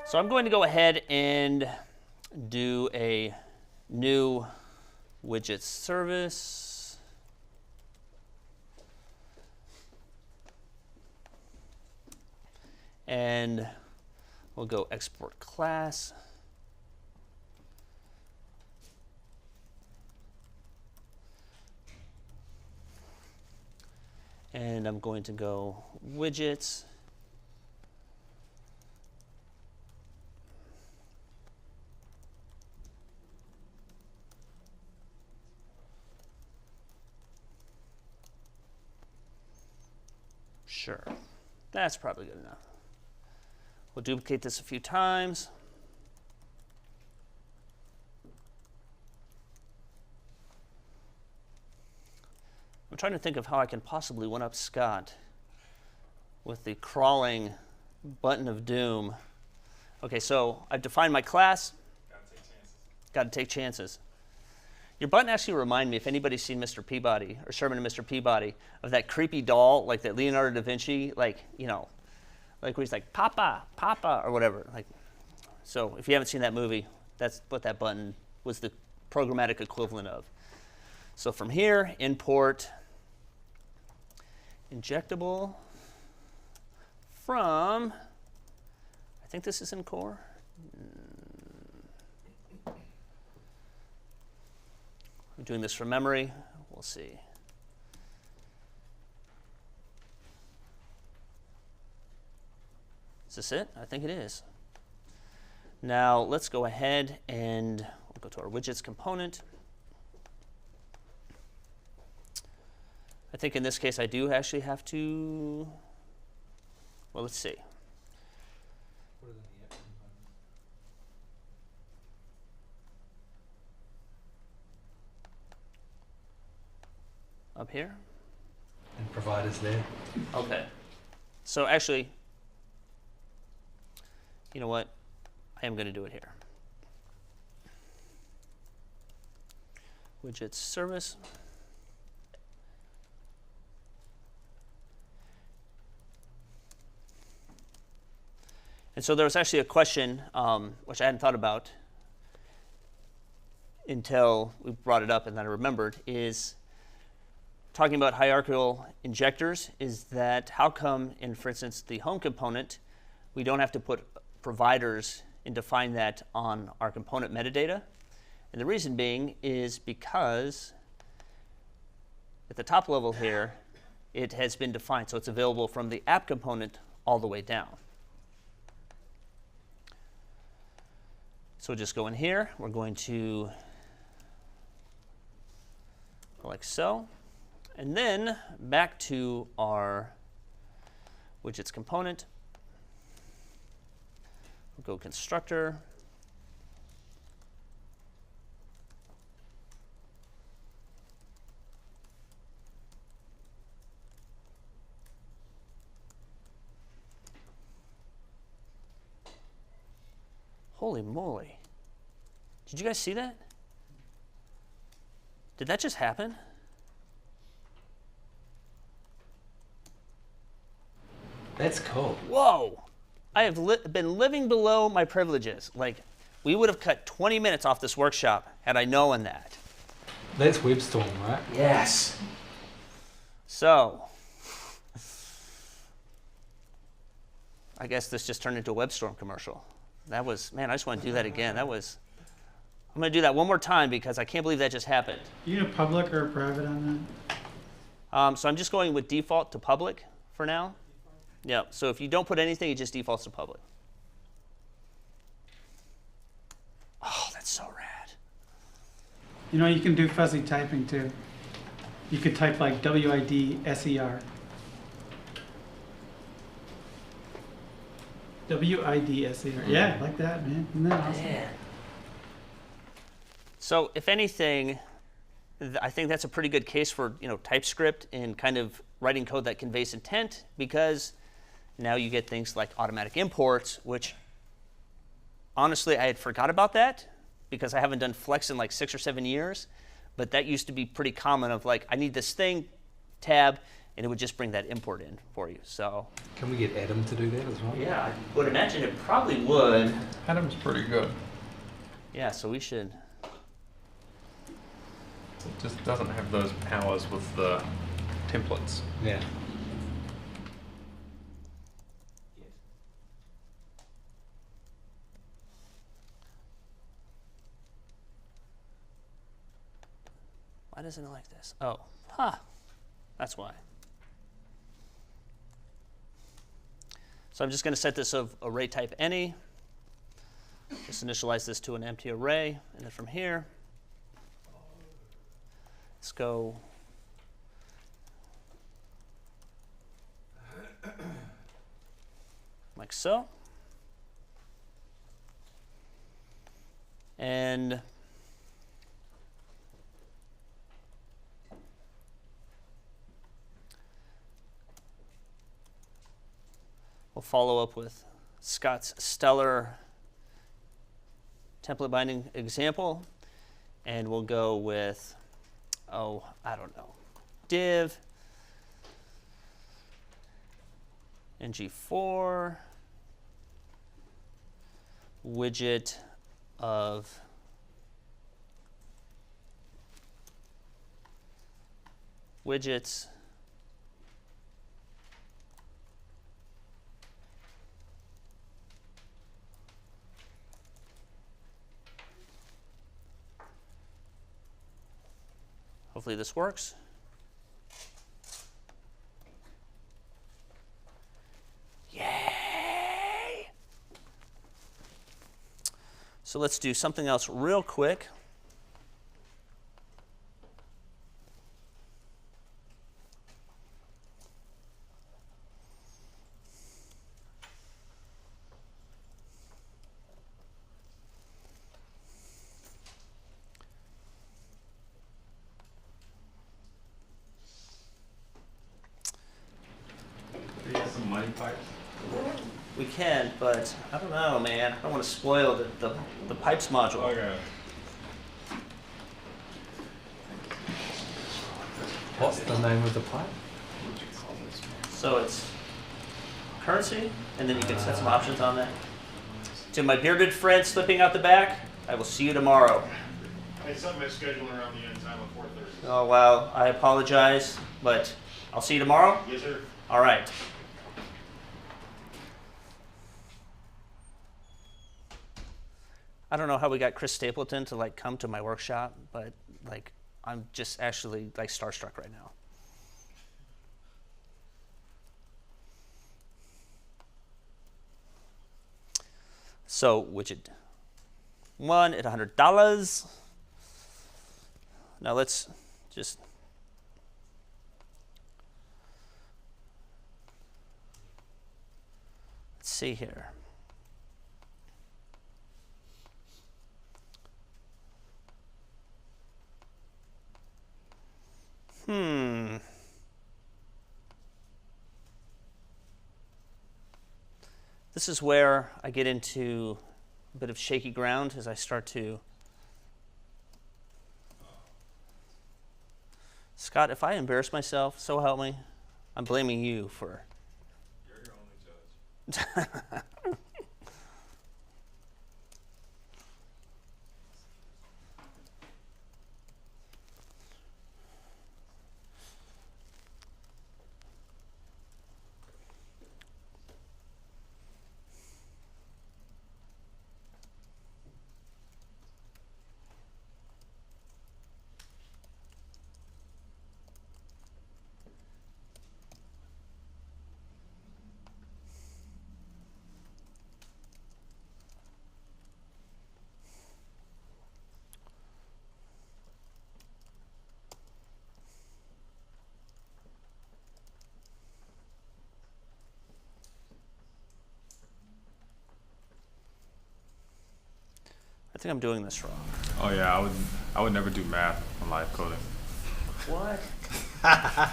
So I'm going to go ahead and do a new widget service. And we'll go export class. And I'm going to go widgets. Sure, that's probably good enough. We'll duplicate this a few times. I'm trying to think of how I can possibly one-up Scott with the crawling button of doom. Okay, so I've defined my class. Got to take chances. Your button actually reminded me, if anybody's seen Mr. Peabody or Sherman and Mr. Peabody, of that creepy doll, like that Leonardo da Vinci, like, you know, like where he's like, Papa, Papa, or whatever. Like, so if you haven't seen that movie, that's what that button was the programmatic equivalent of. So from here, import injectable from, I think this is in core. I'm doing this from memory. We'll see. Is this it? I think it is. Now let's go ahead and we'll go to our widgets component. I think in this case I do actually have to, well, let's see. Up here? And providers there. Okay. So actually, you know what? I am going to do it here. Widgets service. And so there was actually a question, which I hadn't thought about until we brought it up and then I remembered, is talking about hierarchical injectors, is that how come in, for instance, the home component, we don't have to put providers and define that on our component metadata? And the reason being is because at the top level here, it has been defined, so it's available from the app component all the way down. So we'll just go in here. We're going to go like so. And then back to our widgets component. We'll go constructor. Holy moly. Did you guys see that? Did that just happen? That's cool. Whoa! I have been living below my privileges. Like, we would have cut 20 minutes off this workshop had I known that. That's WebStorm, right? Yes. So, I guess this just turned into a WebStorm commercial. That was, man, I just want to do that again. That was, I'm going to do that one more time because I can't believe that just happened. You know, public or private on that? So I'm just going with default to public for now. Yeah, so if you don't put anything, it just defaults to public. Oh, that's so rad. You know, you can do fuzzy typing too. You could type like WIDSER. WIDSER. Yeah, like that, man. Isn't that awesome? Man. So if anything, I think that's a pretty good case for, you know, TypeScript and kind of writing code that conveys intent, because now you get things like automatic imports, which honestly I had forgot about that because I haven't done Flex in like 6 or 7 years, but that used to be pretty common of like, I need this thing tab and it would just bring that import in for you. So Can we get Adam to do that as well? yeah, I would imagine it probably would. Adam's pretty good. Yeah, so we should. It just doesn't have those powers with the templates. Yeah. Why doesn't it like this? Oh, that's why. So I'm just going to set this of array type any. Just initialize this to an empty array, and then from here, let's go like so. And we'll follow up with Scott's stellar template binding example, and we'll go with, oh, I don't know, div ng4 widget of widgets Hopefully this works. Yay! So let's do something else real quick. We can, but I don't know, man. I don't want to spoil the pipes module. Okay. What's the name of the pipe? So it's currency, and then you can set some options on that. To my bearded friend slipping out the back, I will see you tomorrow. I set my schedule around the end time of 4:30. Oh, wow. I apologize, but I'll see you tomorrow? Yes, sir. All right. I don't know how we got Chris Stapleton to like come to my workshop, but like I'm just actually like starstruck right now. So widget 1 at $100. Now let's just see here. This is where I get into a bit of shaky ground as I start to. Scott, if I embarrass myself, so help me, I'm blaming you for. You're your only judge. I think I'm doing this wrong. Oh yeah, I would never do math on live coding. What?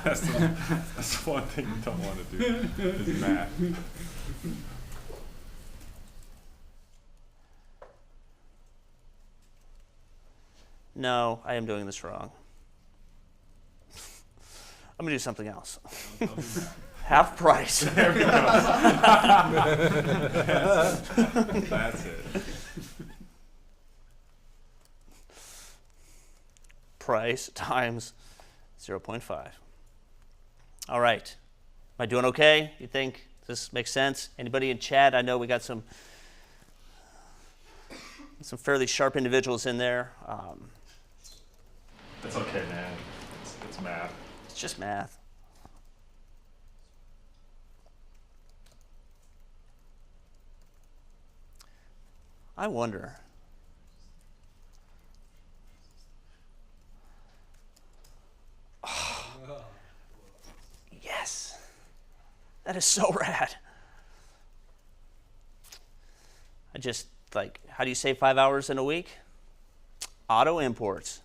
That's the one thing you don't want to do is math. No, I am doing this wrong. I'm gonna do something else. I'll do that. Half price. There we go. That's it. Price times 0.5. All right. Am I doing okay? You think this makes sense? Anybody in chat? I know we got some fairly sharp individuals in there. That's okay, man. It's math. It's just math. I wonder. Oh, yes. That is so rad. I just, like, how do you save 5 hours in a week? Auto imports.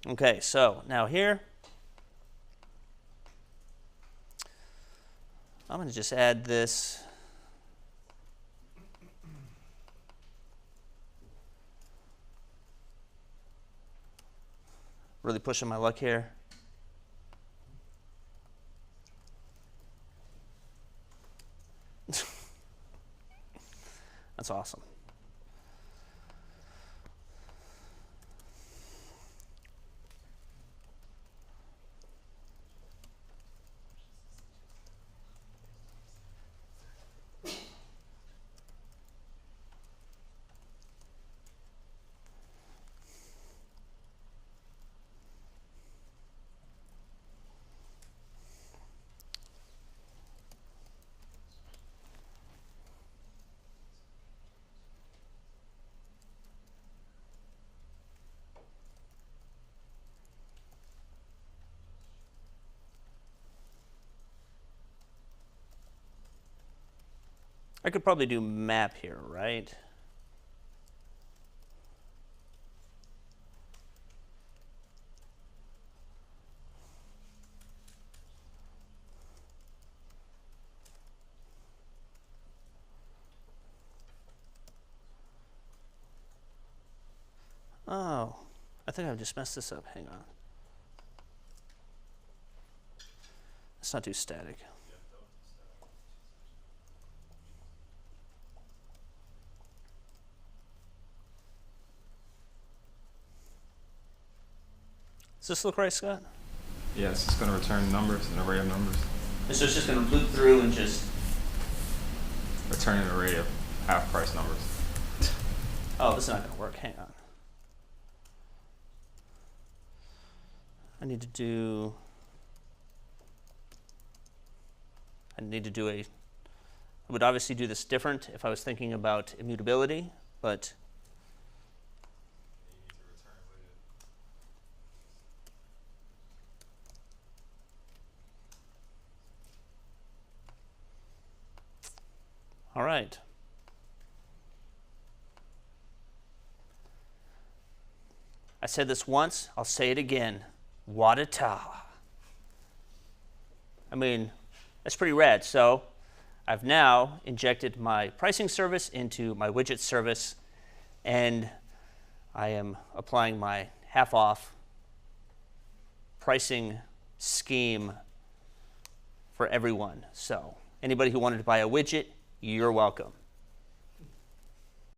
Okay, so now here, I'm going to just add this. Really pushing my luck here. That's awesome. I could probably do map here, right? Oh, I think I've just messed this up. Hang on. Let's not do static. Does this look right, Scott? Yes, it's going to return numbers, an array of numbers. And so it's just going to loop through and just... Return an array of half-price numbers. Oh, this is not going to work. Hang on. I need to do a... I would obviously do this different if I was thinking about immutability, but... All right. I said this once, I'll say it again. Wadata. I mean, that's pretty rad. So I've now injected my pricing service into my widget service, and I am applying my half off pricing scheme for everyone. So anybody who wanted to buy a widget, you're welcome.